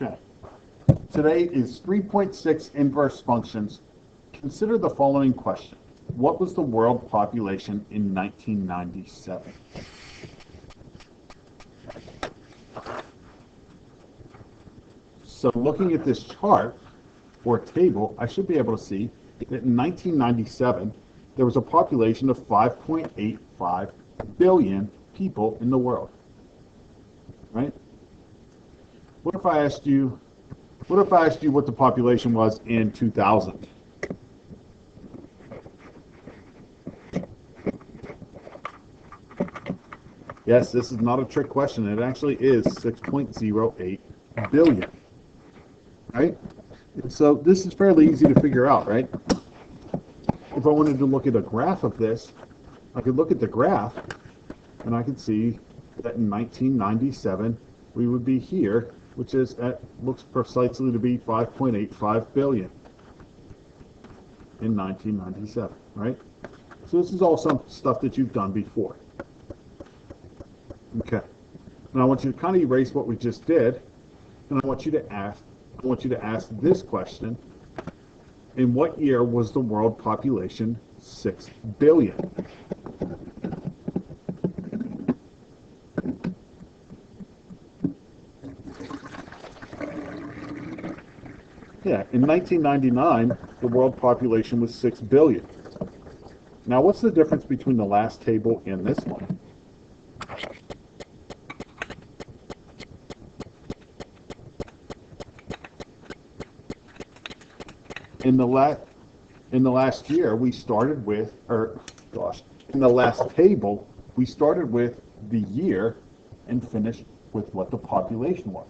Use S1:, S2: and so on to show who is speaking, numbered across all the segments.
S1: Okay. Today is 3.6 inverse functions. Consider the following question. What was the world population in 1997? So looking at this chart or table, I should be able to see that in 1997, there was a population of 5.85 billion people in the world, right? What if I asked you what the population was in 2000? Yes, this is not a trick question. It actually is 6.08 billion, right? And so this is fairly easy to figure out, right? If I wanted to look at a graph of this, I could look at the graph and I could see that in 1997 we would be here, which is looks precisely to be 5.85 billion in 1997, right? So this is all some stuff that you've done before. Okay. Now I want you to kind of erase what we just did, and I want you to ask this question. In what year was the world population 6 billion? Yeah, in 1999, the world population was 6 billion. Now, what's the difference between the last table and this one? In the last year, we started with, in the last table, we started with the year and finished with what the population was.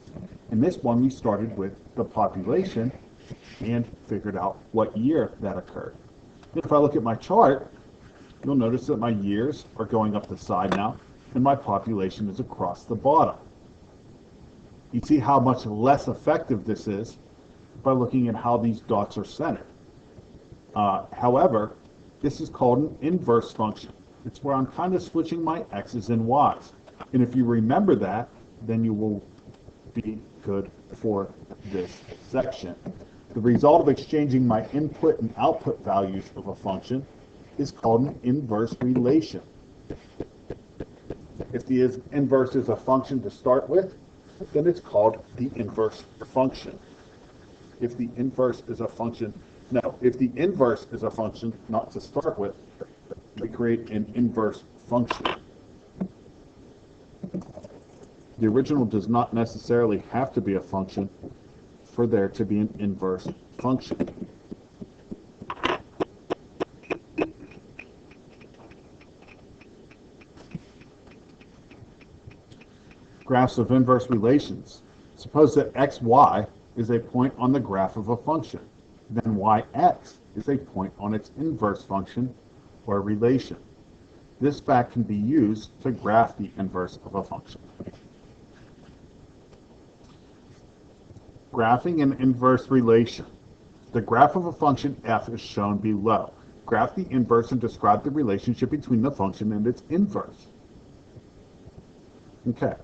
S1: In this one, we started with the population and figured out what year that occurred. If I look at my chart, you'll notice that my years are going up the side now, and my population is across the bottom. You see how much less effective this is by looking at how these dots are centered. However, this is called an inverse function. It's where I'm kind of switching my x's and y's. And if you remember that, then you will be good for this section. The result of exchanging my input and output values of a function is called an inverse relation. If the inverse is a function to start with, then it's called the inverse function. If the inverse is a function not to start with, we create an inverse function. The original does not necessarily have to be a function for there to be an inverse function. Graphs of inverse relations. Suppose that xy is a point on the graph of a function. Then yx is a point on its inverse function or relation. This fact can be used to graph the inverse of a function. Graphing an inverse relation. The graph of a function f is shown below. Graph the inverse and describe the relationship between the function and its inverse. Okay,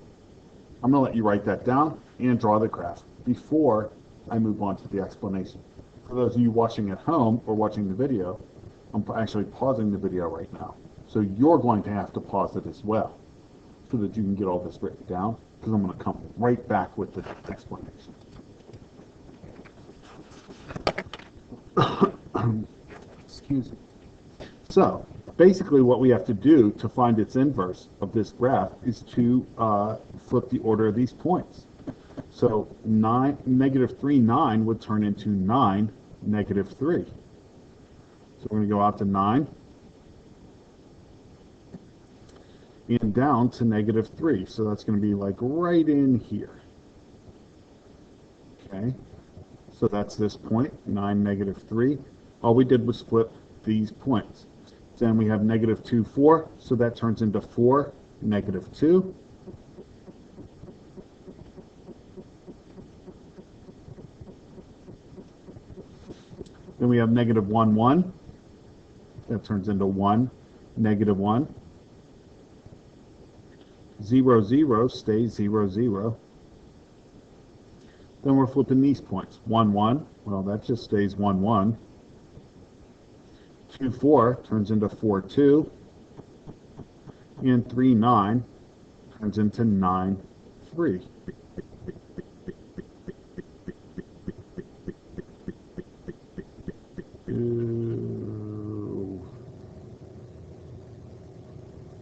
S1: I'm going to let you write that down and draw the graph before I move on to the explanation. For those of you watching at home or watching the video, I'm actually pausing the video right now. So you're going to have to pause it as well so that you can get all this written down, because I'm going to come right back with the explanation. Excuse me. So basically what we have to do to find its inverse of this graph is to flip the order of these points. So -3, 9 would turn into 9, -3. So we're going to go out to 9 and down to -3. So that's going to be like right in here. Okay. So that's this point, 9, -3. All we did was flip these points. Then we have -2, 4. So that turns into 4, -2. Then we have -1, 1. That turns into 1, -1. 0, 0 stays 0, 0. Then we're flipping these points. 1, 1, well, that just stays 1, 1. 2, 4 turns into 4, 2. And 3, 9 turns into 9, 3.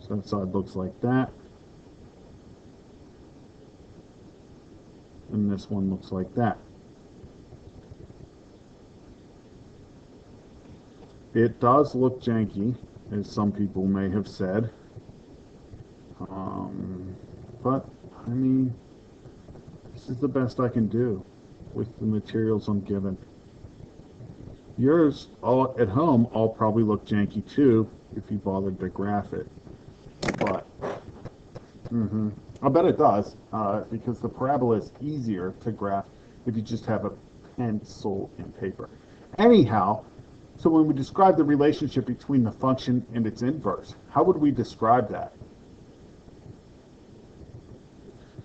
S1: So that side looks like that. And this one looks like that. It does look janky, as some people may have said. But, I mean, this is the best I can do with the materials I'm given. Yours, all at home, all probably look janky too, if you bothered to graph it. But, I bet it does, because the parabola is easier to graph if you just have a pencil and paper. Anyhow, so when we describe the relationship between the function and its inverse, how would we describe that?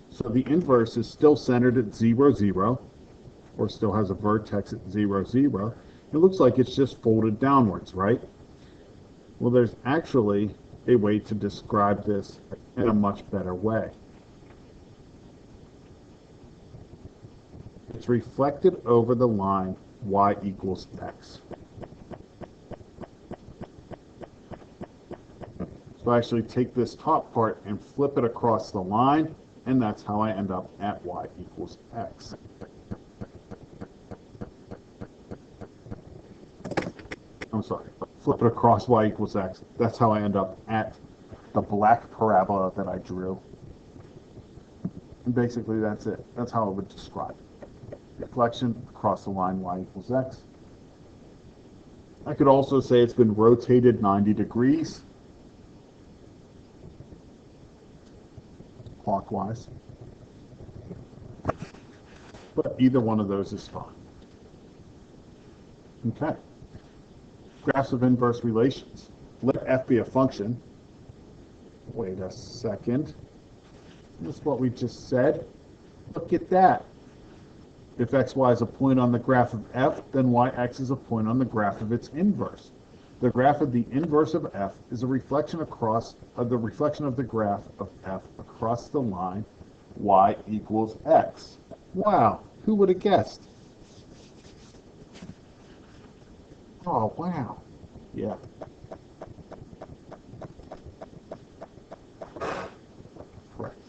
S1: So the inverse is still centered at 0, 0, or still has a vertex at 0, 0. It looks like it's just folded downwards, right? Well, there's actually a way to describe this in a much better way. It's reflected over the line y equals x. So I actually take this top part and flip it across the line, and that's how I end up at y equals x. I'm sorry, flip it across y equals x. That's how I end up at the black parabola that I drew. And basically that's it. That's how I would describe it. Reflection across the line y equals x. I could also say it's been rotated 90 degrees clockwise. But either one of those is fine. Okay. Graphs of inverse relations. Let f be a function. Wait a second. That's what we just said. Look at that. If xy is a point on the graph of f, then yx is a point on the graph of its inverse. The graph of the inverse of f is a reflection of the graph of f across the line y equals x. Wow, who would have guessed? Oh, wow. Yeah. Correct.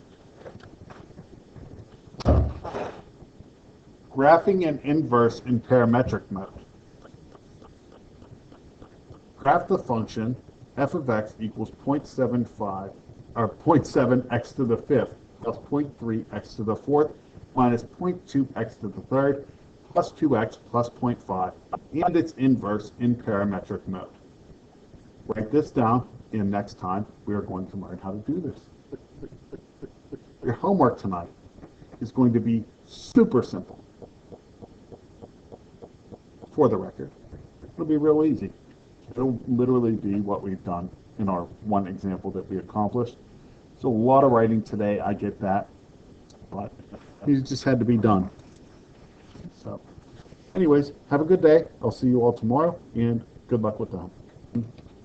S1: Graphing an inverse in parametric mode. Graph the function f of x equals 0.75, or 0.7x to the fifth, plus 0.3x to the fourth, minus 0.2x to the third, plus 2x plus 0.5, and its inverse in parametric mode. Write this down, and next time we are going to learn how to do this. Your homework tonight is going to be super simple. For the record, it'll be real easy. It'll literally be what we've done in our one example that we accomplished. So a lot of writing today, I get that, but it just had to be done. So anyways, have a good day. I'll see you all tomorrow, and good luck with the homework.